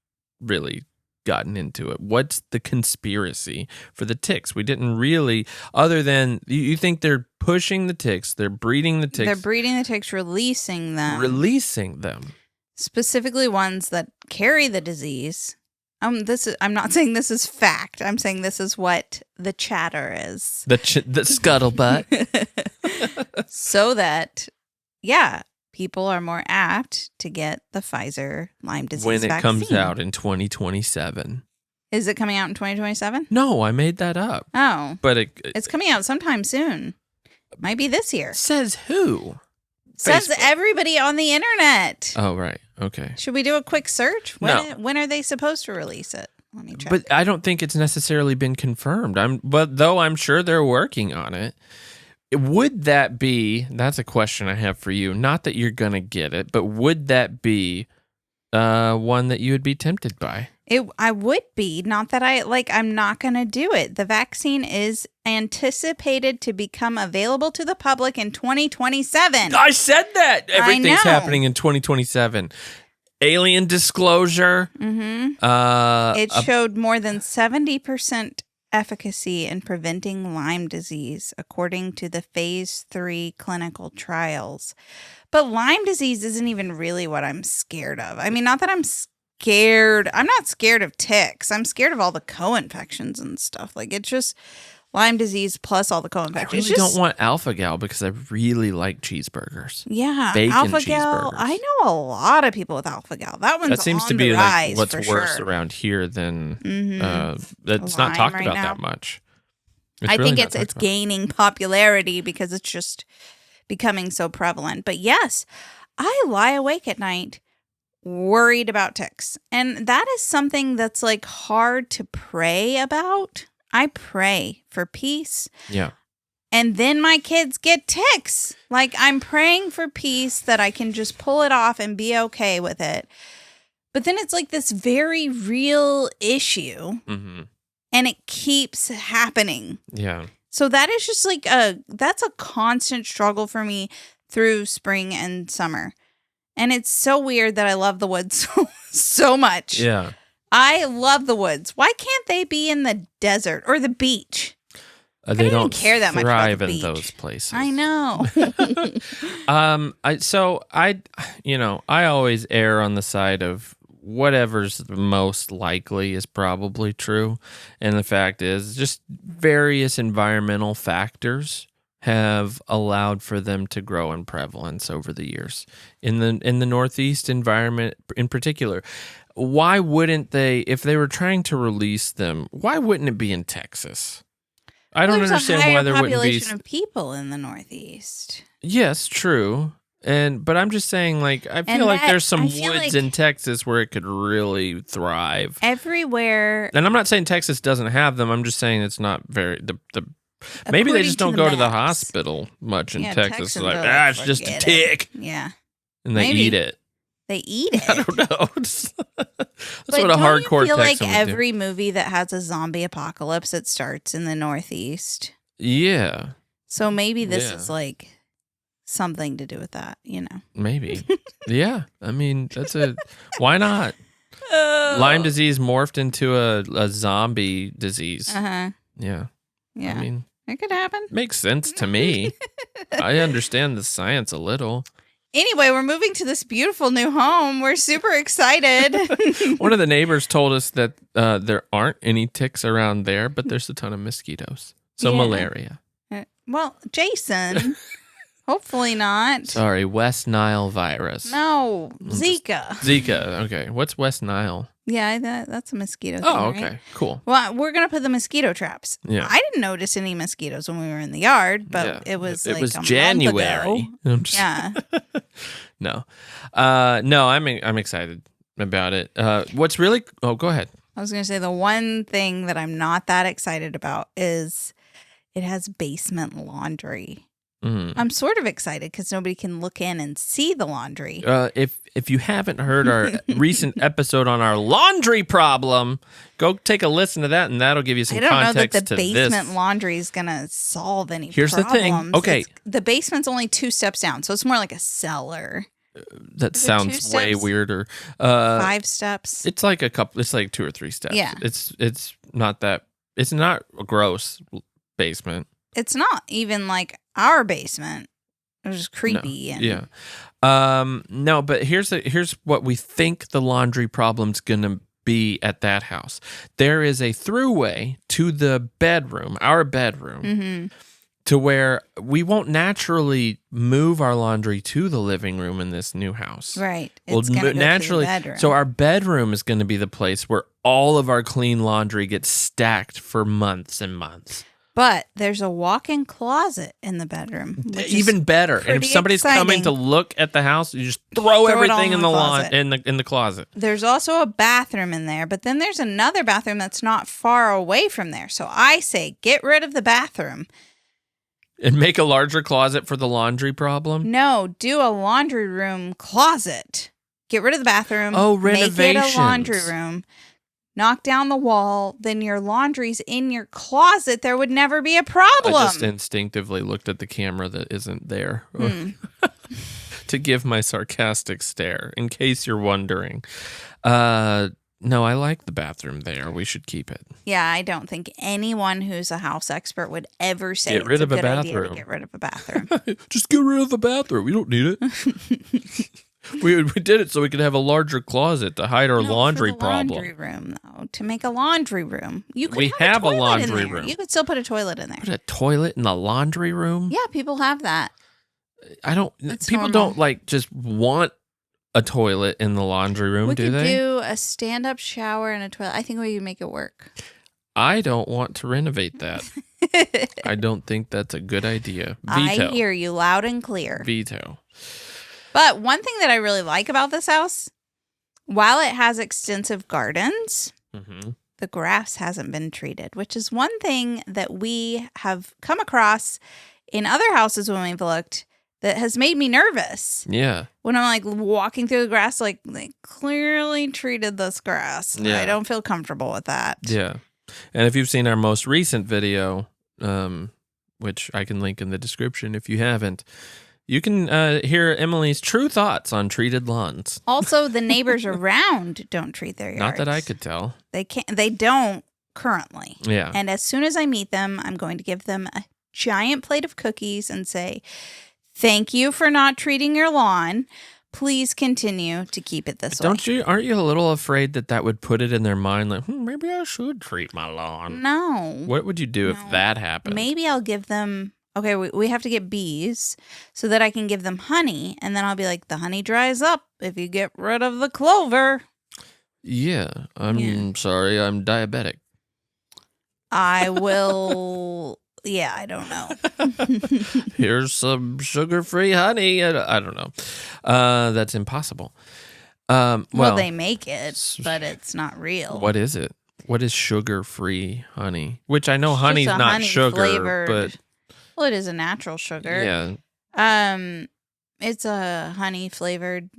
really gotten into it. What's the conspiracy for the ticks? We didn't really, other than you think they're pushing the ticks, they're breeding the ticks. They're breeding the ticks, releasing them. Specifically ones that carry the disease. I'm not saying this is fact. I'm saying this is what the chatter is. The scuttlebutt. So that, people are more apt to get the Pfizer Lyme disease when it vaccine. comes out in 2027. Is it coming out in 2027? No, I made that up. Oh. But it's coming out sometime soon. Might be this year. Says who? Says Facebook. Everybody on the internet. Oh, right. Okay. Should we do a quick search? No. When are they supposed to release it? Let me check. But I don't think it's necessarily been confirmed. Though I'm sure they're working on it. Would that be, that's a question I have for you. Not that you're going to get it, but would that be one that you would be tempted by? I would be. Not that I'm not going to do it. The vaccine is anticipated to become available to the public in 2027. I said that. Everything's happening in 2027. Alien disclosure. Mm-hmm. It showed more than 70% efficacy in preventing Lyme disease, according to the phase 3 clinical trials. But Lyme disease isn't even really what I'm scared of. I mean, not that I'm scared. I'm not scared of ticks. I'm scared of all the co-infections and stuff. Like, it's just Lyme disease plus all the co-infections. I really don't want alpha-gal because I really like cheeseburgers. Yeah, bacon alpha-gal. cheeseburgers. I know a lot of people with alpha-gal. That seems to be like what's worse around here than it's not talked about that much. I think it's gaining popularity because it's just becoming so prevalent. But yes, I lie awake at night worried about ticks, and that is something that's like hard to pray about. I pray for peace. Yeah. And then my kids get ticks. Like, I'm praying for peace that I can just pull it off and be okay with it. But then it's like this very real issue. Mm-hmm. And it keeps happening. Yeah. So that is just like that's a constant struggle for me through spring and summer. And it's so weird that I love the woods so much. Yeah. I love the woods. Why can't they be in the desert or the beach? They don't care that much about the beach. In those places. I know. I always err on the side of whatever's most likely is probably true. And the fact is, just various environmental factors have allowed for them to grow in prevalence over the years. In the Northeast environment in particular, why wouldn't they, if they were trying to release them, why wouldn't it be in Texas? I don't understand why there wouldn't be a population of people in the Northeast. Yes, true. But I'm just saying, like, I feel like there's some woods in Texas where it could really thrive. Everywhere. And I'm not saying Texas doesn't have them. I'm just saying it's not very maybe they just don't go to the hospital much in Texas. Like, it's just a tick. Yeah. And they eat it. They eat it. I don't know. That's what a hardcore Texan would do. I feel like every movie that has a zombie apocalypse, it starts in the Northeast. Yeah. So maybe this is like something to do with that, you know? Maybe. Yeah. I mean, why not? Lyme disease morphed into a zombie disease. Uh-huh. Yeah. Yeah. I mean, it could happen. Makes sense to me. I understand the science a little. Anyway, we're moving to this beautiful new home. We're super excited. One of the neighbors told us that there aren't any ticks around there, but there's a ton of mosquitoes. So malaria. Well, Jason, Hopefully not. Sorry, West Nile virus. No, Zika. Zika. Okay, what's West Nile? Yeah, that's a mosquito thing, Oh, okay, right? Cool. Well, we're going to put the mosquito traps. Yeah. I didn't notice any mosquitoes when we were in the yard, but it was it like was a January. month ago. Yeah. No. No, I'm excited about it. What's really... Oh, go ahead. I was going to say the one thing that I'm not that excited about is it has basement laundry. I'm sort of excited because nobody can look in and see the laundry. If you haven't heard our recent episode on our laundry problem, go take a listen to that, and that'll give you some context to this. I don't know that the basement laundry is going to solve any Here's problems. The thing. Okay. The basement's only 2 steps down, so it's more like a cellar. That sounds way weirder. 5 steps. It's like a couple. It's like 2 or 3 steps. Yeah. It's not that. It's not a gross basement. It's not even like our basement. It was just creepy. No. No, but here's what we think the laundry problem's gonna be at that house. There is a throughway to the bedroom, our bedroom, to where we won't naturally move our laundry to the living room in this new house. Right. It's gonna go naturally. To the bedroom. So our bedroom is going to be the place where all of our clean laundry gets stacked for months and months. But there's a walk-in closet in the bedroom. Even better. And if somebody's coming to look at the house, you just throw everything in the closet. There's also a bathroom in there, but then there's another bathroom that's not far away from there. So I say get rid of the bathroom. And make a larger closet for the laundry problem? No, do a laundry room closet. Get rid of the bathroom. Oh, renovations. Make it a laundry room. Knock down the wall, then your laundry's in your closet. There would never be a problem. I just instinctively looked at the camera that isn't there to give my sarcastic stare, in case you're wondering. No, I like the bathroom there. We should keep it. Yeah, I don't think anyone who's a house expert would ever say get rid it's of a good bathroom. idea to get rid of a bathroom. Just get rid of the bathroom. We don't need it. We did it so we could have a larger closet to hide our laundry problem. Laundry room, though, to make a laundry room. You could we have a laundry room. You could still put a toilet in there. Put a toilet in the laundry room? Yeah, people have that. People don't like just want a toilet in the laundry room, do they? We could do a stand-up shower and a toilet. I think we could make it work. I don't want to renovate that. I don't think that's a good idea. Veto. I hear you loud and clear. Veto. But one thing that I really like about this house, while it has extensive gardens, the grass hasn't been treated, which is one thing that we have come across in other houses when we've looked that has made me nervous. Yeah. When I'm like walking through the grass, like they clearly treated this grass. Yeah. I don't feel comfortable with that. Yeah. And if you've seen our most recent video, which I can link in the description if you haven't, you can hear Emily's true thoughts on treated lawns. Also, the neighbors around don't treat their yards. Not that I could tell. They don't currently. Yeah. And as soon as I meet them, I'm going to give them a giant plate of cookies and say, thank you for not treating your lawn. Please continue to keep it this way. Aren't you a little afraid that would put it in their mind like, maybe I should treat my lawn? No. What would you do if that happened? Maybe I'll give them... Okay, we have to get bees so that I can give them honey, and then I'll be like, the honey dries up if you get rid of the clover. Yeah, I'm sorry, I'm diabetic. I will... Yeah, I don't know. Here's some sugar-free honey. I don't know. That's impossible. Well, they make it, but it's not real. What is it? What is sugar-free honey? Which I know honey's not sugar, flavored. But... Well, it is a natural sugar. Yeah. It's a honey flavored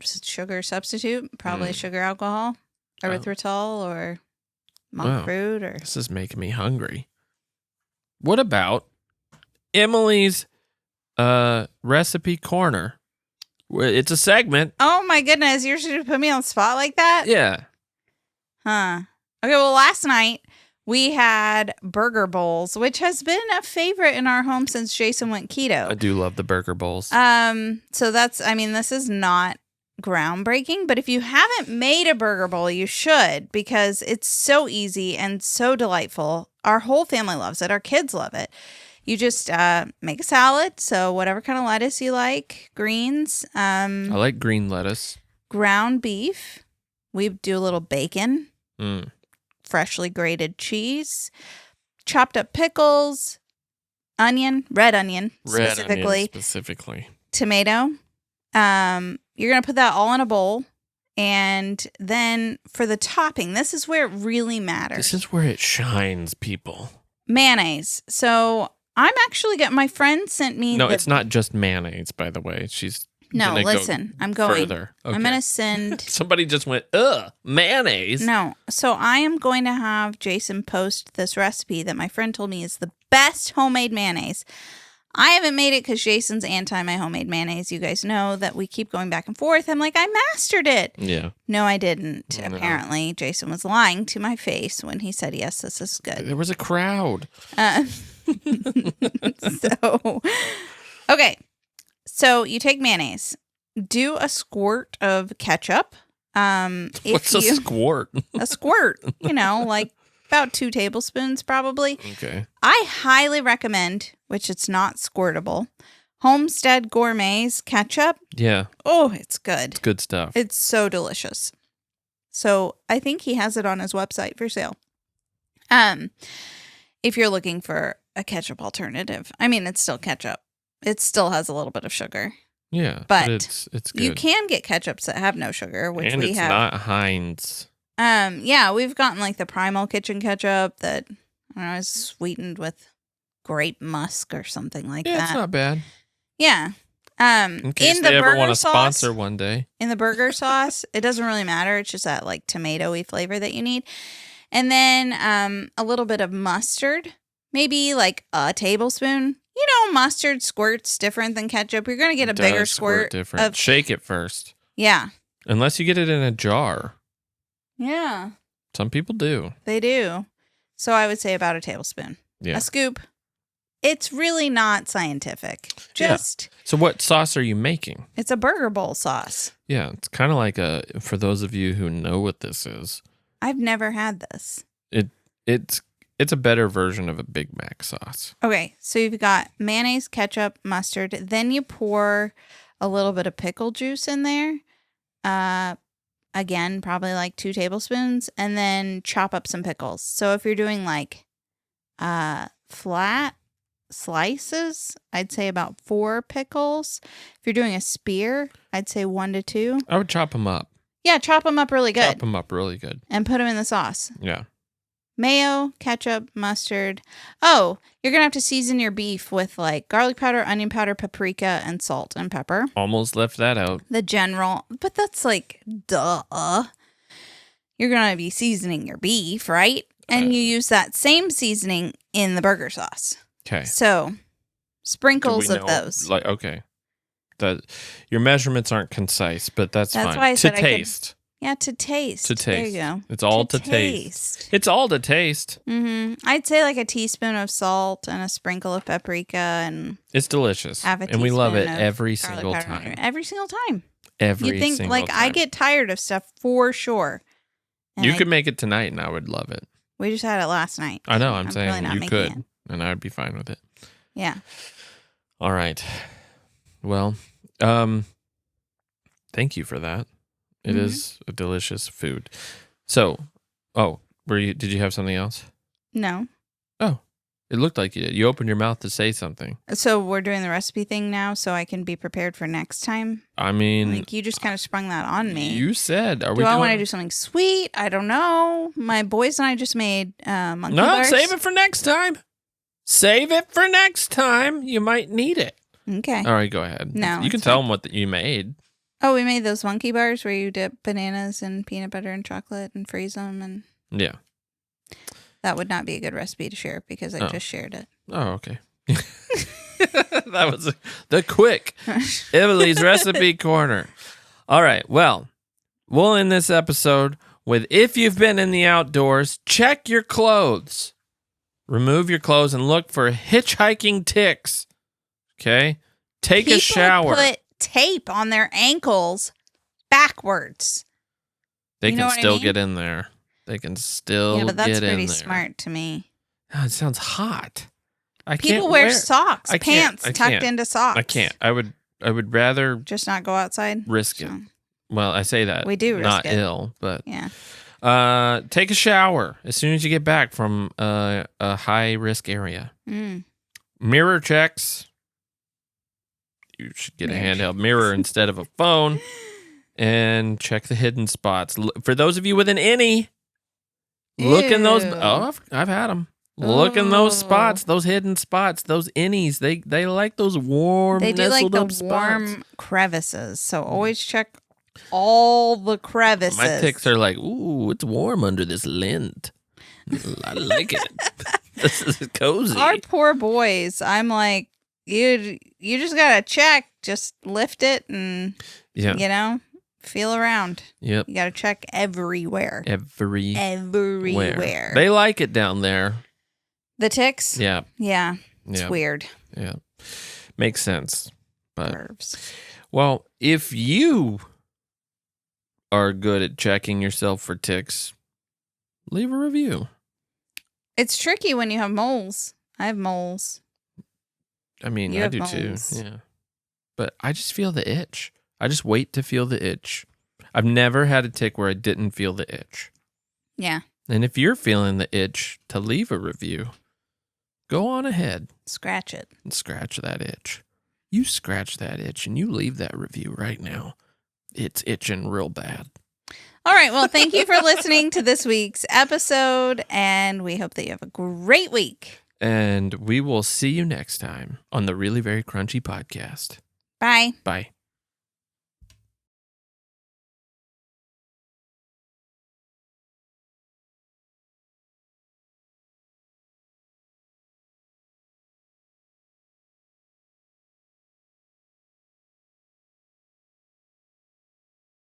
sugar substitute, probably sugar alcohol, erythritol, or monk fruit. Or this is making me hungry. What about Emily's recipe corner? It's a segment. Oh my goodness! You're going to put me on the spot like that? Yeah. Huh. Okay. Well, last night we had burger bowls, which has been a favorite in our home since Jason went keto. I do love the burger bowls. So this is not groundbreaking, but if you haven't made a burger bowl, you should, because it's so easy and so delightful. Our whole family loves it. Our kids love it. You just make a salad. So whatever kind of lettuce you like, greens. I like green lettuce. Ground beef. We do a little bacon. Mm. Freshly grated cheese. Chopped up pickles. Red onion specifically. Tomato. You're going to put that all in a bowl. And then for the topping, this is where it really matters. This is where it shines, people. Mayonnaise. So I'm actually getting, my friend sent me. No, it's not just mayonnaise, by the way. I'm going further. Okay. I'm going to send. Somebody just went, mayonnaise. No. So I am going to have Jason post this recipe that my friend told me is the best homemade mayonnaise. I haven't made it because Jason's anti my homemade mayonnaise. You guys know that we keep going back and forth. I'm like, I mastered it. Yeah. No, I didn't. No. Apparently, Jason was lying to my face when he said, yes, this is good. There was a crowd. Okay. So you take mayonnaise. Do a squirt of ketchup. What's a squirt? A squirt. Like about 2 tablespoons probably. Okay. I highly recommend, which it's not squirtable, Homestead Gourmet's ketchup. Yeah. Oh, it's good. It's good stuff. It's so delicious. So I think he has it on his website for sale. If you're looking for a ketchup alternative. I mean, it's still ketchup. It still has a little bit of sugar. Yeah, but it's good. You can get ketchups that have no sugar, which and we have. And it's not Heinz. Yeah, we've gotten like the Primal Kitchen ketchup that I don't know is sweetened with grape musk or something like that. Yeah, it's not bad. Yeah. In case they ever want to sponsor one day. In the burger sauce, it doesn't really matter. It's just that like tomatoey flavor that you need. And then a little bit of mustard, maybe like a tablespoon. Mustard squirts different than ketchup. You're going to get a bigger squirt. Different. Shake it first. Yeah. Unless you get it in a jar. Yeah. Some people do. They do. So I would say about a tablespoon. Yeah. A scoop. It's really not scientific. Just. Yeah. So what sauce are you making? It's a burger bowl sauce. Yeah. It's kind of like for those of you who know what this is. I've never had this. It's a better version of a Big Mac sauce. Okay, so you've got mayonnaise, ketchup, mustard. Then you pour a little bit of pickle juice in there. Again, probably like 2 tablespoons. And then chop up some pickles. So if you're doing like flat slices, I'd say about 4 pickles. If you're doing a spear, I'd say 1 to 2. I would chop them up. Yeah, chop them up really good. Chop them up really good. And put them in the sauce. Yeah. Mayo, ketchup, mustard. Oh, you're going to have to season your beef with like garlic powder, onion powder, paprika, and salt and pepper. Almost left that out. The general, but that's like, duh. You're going to be seasoning your beef, right? And you use that same seasoning in the burger sauce. Okay. So, sprinkles of those. Like, okay. Your measurements aren't concise, but that's fine. Why I said to taste. Yeah, to taste. To taste. There you go. It's all to taste. It's all to taste. Mm-hmm. I'd say like a teaspoon of salt and a sprinkle of paprika, and it's delicious. And we love it every single time. Every single time. You think like time. I get tired of stuff for sure. You could make it tonight, and I would love it. We just had it last night. I know. I'm saying you could, and I would be fine with it. Yeah. All right. Well, thank you for that. It is a delicious food. So, did you have something else? No. Oh, it looked like you did. You opened your mouth to say something. So we're doing the recipe thing now, so I can be prepared for next time. I mean, like you just kind of sprung that on me. You said, do I want to do something sweet? I don't know. My boys and I just made monkey bars. Save it for next time. Save it for next time. You might need it. Okay. All right, go ahead. No, you can tell them what you made. Oh, we made those monkey bars where you dip bananas in peanut butter and chocolate and freeze them. And yeah. That would not be a good recipe to share because I just shared it. Oh, okay. That was the quick Emily's Recipe Corner. All right. Well, we'll end this episode with if you've been in the outdoors, check your clothes. Remove your clothes and look for hitchhiking ticks. Okay? Take a shower. Put tape on their ankles backwards. They can still get in there. They can still get in there. Yeah, but that's pretty smart to me. Oh, it sounds hot. People wear socks, pants tucked into socks. I can't. I would rather just not go outside. Risk it. Well, I say that. We do risk not it. ill, but yeah. Take a shower as soon as you get back from a high risk area. Mirror checks. You should get a handheld mirror instead of a phone, and check the hidden spots. For those of you with an innie, look in those. Oh, I've had them. Look in those spots, those hidden spots, those innies. They like those warm, they do like the warm crevices. So always check all the crevices. My ticks are like, ooh, it's warm under this lint. I like it. This is cozy. Our poor boys. I'm like, you just gotta check. Just lift it and feel around. Yep. You gotta check everywhere. Everywhere. They like it down there. The ticks? Yeah. Yeah. It's weird. Yeah. Makes sense. But nerves. Well, if you are good at checking yourself for ticks, leave a review. It's tricky when you have moles. I have moles. I mean, I do moles. Too. Yeah. But I just feel the itch. I just wait to feel the itch. I've never had a tick where I didn't feel the itch. Yeah. And if you're feeling the itch to leave a review, go on ahead. Scratch it. And scratch that itch. You scratch that itch and you leave that review right now. It's itching real bad. All right. Well, thank you for listening to this week's episode, and we hope that you have a great week. And we will see you next time on the Really Very Crunchy podcast. Bye. Bye.